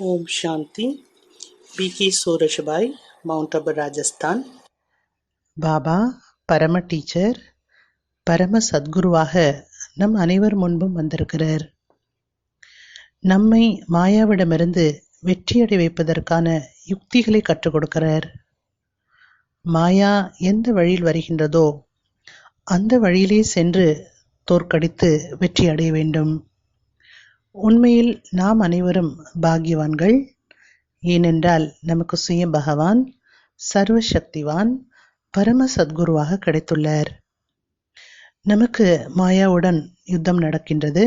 ஓம் சாந்தி. B K. Surajbhai, mount Abu, Rajasthan. Baba பரம teacher, பரம சத்குருவாக நம் அனைவர் முன்பும் வந்திருக்கிறார். நம்மை மாயாவிடமிருந்து வெற்றியடை வைப்பதற்கான யுக்திகளை கற்றுக் கொடுக்கிறார். மாயா எந்த வழியில் வருகின்றதோ அந்த வழியிலே சென்று தோற்கடித்து வெற்றி அடைய வேண்டும். உண்மையில் நாம் அனைவரும் பாக்கியவான்கள். ஏனென்றால் நமக்கு சுய பகவான் சர்வசக்திவான் பரம சத்குருவாக கிடைத்துள்ளார். நமக்கு மாயாவுடன் யுத்தம் நடக்கின்றது.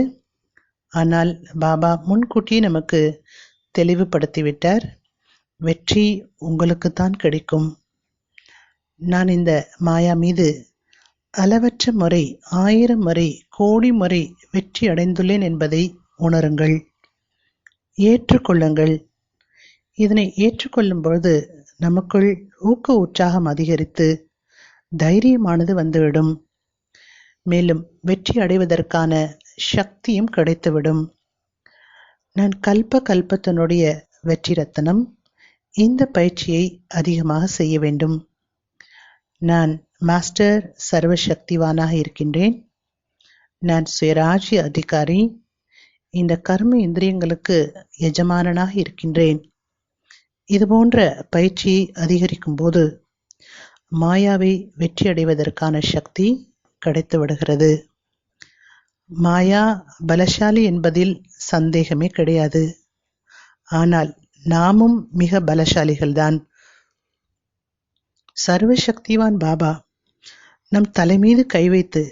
ஆனால் பாபா முன்கூட்டியே நமக்கு தெளிவுபடுத்திவிட்டார். வெற்றி உங்களுக்குத்தான் கிடைக்கும். நான் இந்த மாயா மீது அளவற்ற முறை, 1000 முறை, கோடி முறை வெற்றி அடைந்துள்ளேன் என்பதை உணருங்கள், ஏற்றுக்கொள்ளுங்கள். இதனை ஏற்றுக்கொள்ளும் பொழுது நமக்குள் ஊக்க உற்சாகம் அதிகரித்து தைரியமானது வந்துவிடும். மேலும் வெற்றி அடைவதற்கான சக்தியும் கிடைத்துவிடும். நான் கல்பத்தினுடைய வெற்றி ரத்தனம். இந்த பயிற்சியை அதிகமாக செய்ய வேண்டும். நான் மாஸ்டர் சர்வசக்திவானாக இருக்கின்றேன். நான் சுயராஜ்ய அதிகாரி. இந்த கர்ம இந்திரியங்களுக்கு எஜமானனாக இருக்கின்றேன். இதுபோன்ற பயிற்சியை அதிகரிக்கும் போது மாயாவை வெற்றி அடைவதற்கான சக்தி கிடைத்து விடுகிறது. மாயா பலசாலி என்பதில் சந்தேகமே கிடையாது. ஆனால் நாமும் மிக பலசாலிகள்தான். சர்வசக்திவான் பாபா நம் தலைமீது கை வைத்து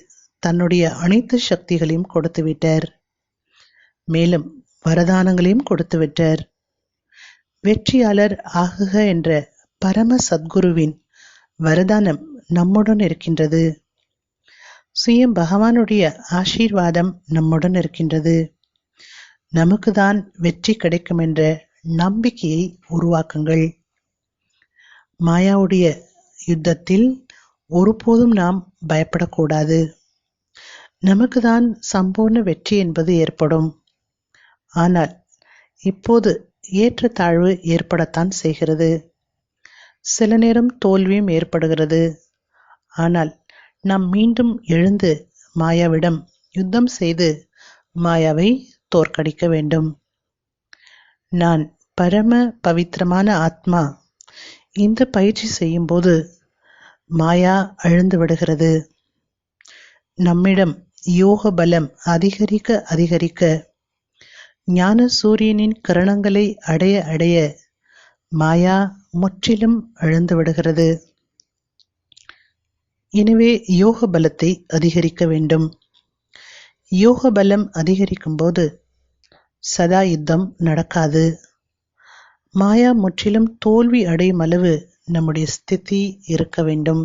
தன்னுடைய அனைத்து சக்திகளையும் கொடுத்து விட்டார். மேலும் வரதானங்களையும் கொடுத்து விட்டார். வெற்றியாளர் ஆகுக என்ற பரம சத்குருவின் வரதானம் நம்முடன் இருக்கின்றது. சுயம் பகவானுடைய ஆசீர்வாதம் நம்முடன் இருக்கின்றது. நமக்கு தான் வெற்றி கிடைக்கும் என்ற நம்பிக்கையை உருவாக்குங்கள். மாயாவுடைய யுத்தத்தில் ஒருபோதும் நாம் பயப்படக்கூடாது. நமக்கு தான் சம்பூர்ண வெற்றி என்பது ஏற்படும். ஆனால் இப்போது ஏற்றத்தாழ்வு ஏற்படத்தான் செய்கிறது. சில நேரம் தோல்வியும் ஏற்படுகிறது. ஆனால் நாம் மீண்டும் எழுந்து மாயாவிடம் யுத்தம் செய்து மாயாவை தோற்கடிக்க வேண்டும். நான் பரம பவித்திரமான ஆத்மா. இந்த பயிற்சி செய்யும் போது மாயா அழிந்து விடுகிறது. நம்மிடம் யோக பலம் அதிகரிக்க அதிகரிக்க ஞான சூரியனின் கிரணங்களை அடைய அடைய மாயா முற்றிலும் அழிந்து விடுகிறது. எனவே யோக பலத்தை அதிகரிக்க வேண்டும். யோக பலம் அதிகரிக்கும் போது சதா யுத்தம் நடக்காது. மாயா முற்றிலும் தோல்வி அடையும் அளவு நம்முடைய ஸ்திதி இருக்க வேண்டும்.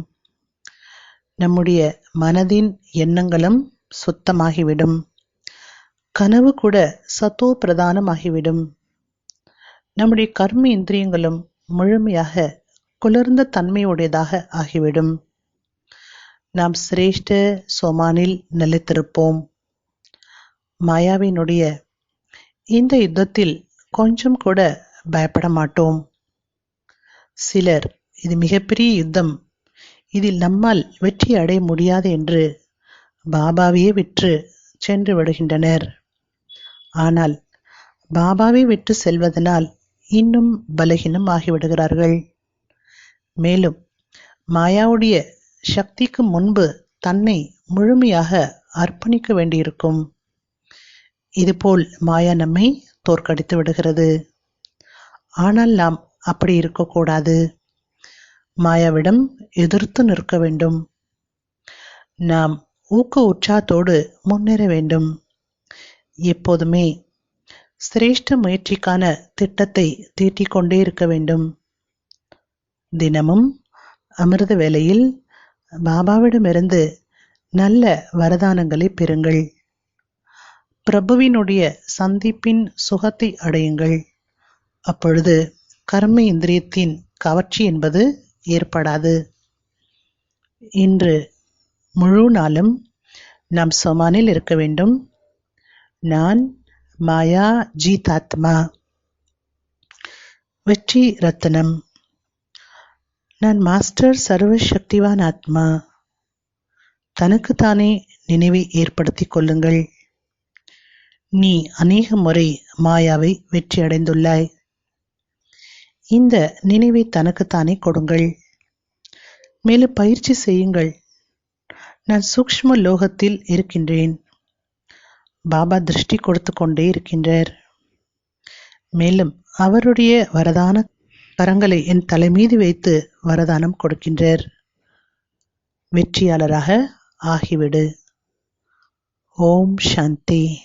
நம்முடைய மனதின் எண்ணங்களும் சுத்தமாகிவிடும். கனவு கூட சத்தோ பிரதானமாகிவிடும். நம்முடைய கர்ம இந்திரியங்களும் முழுமையாக குளிர்ந்த தன்மையுடையதாக ஆகிவிடும். நாம் சிரேஷ்ட சோமானில் நிலைத்திருப்போம். மாயாவினுடைய இந்த யுத்தத்தில் கொஞ்சம் கூட பயப்பட மாட்டோம். சிலர் இது மிகப்பெரிய யுத்தம், இதில் நம்மால் வெற்றி அடைய முடியாது என்று பாபாவையே விட்டு சென்று விடுகின்றனர். ஆனால் பாபாவை விட்டு செல்வதனால் இன்னும் பலகீனம் ஆகிவிடுகிறார்கள். மேலும் மாயாவுடைய சக்திக்கு முன்பு தன்னை முழுமையாக அர்ப்பணிக்க வேண்டியிருக்கும். இதுபோல் மாயா நம்மை தோற்கடித்து விடுகிறது. ஆனால் நாம் அப்படி இருக்கக்கூடாது. மாயாவிடம் எதிர்த்து நிற்க வேண்டும். நாம் ஊக்க உற்சாகத்தோடு முன்னேற வேண்டும். எப்போதுமே சிரேஷ்ட முயற்சிக்கான திட்டத்தை தீட்டிக் கொண்டே இருக்க வேண்டும். தினமும் அமிர்த வேளையில் பாபாவிடமிருந்து நல்ல வரதானங்களை பெறுங்கள். பிரபுவினுடைய சந்திப்பின் சுகத்தை அடையுங்கள். அப்பொழுது கர்ம இந்திரியத்தின் கவர்ச்சி என்பது ஏற்படாது. இன்று முழு நாளும் நாம் சமானில் இருக்க வேண்டும். நான் மாயா ஜீதாத்மா. வெற்றி ரத்தனம். நான் மாஸ்டர் சர்வ சக்திவான் ஆத்மா. தனக்குத்தானே நினைவை ஏற்படுத்திக் கொள்ளுங்கள். நீ அநேக முறை மாயாவை வெற்றி அடைந்துள்ளாய். இந்த நினைவை தனக்குத்தானே கொடுங்கள். மேலும் பயிற்சி செய்யுங்கள். நான் சூக்ஷ்ம லோகத்தில் இருக்கின்றேன். பாபா திருஷ்டி கொடுத்து கொண்டே இருக்கின்றார். மேலும் அவருடைய வரதான கரங்களை என் தலை மீது வைத்து வரதானம் கொடுக்கின்றார். வெற்றியாளராக ஆகிவிடு. ஓம் சாந்தி.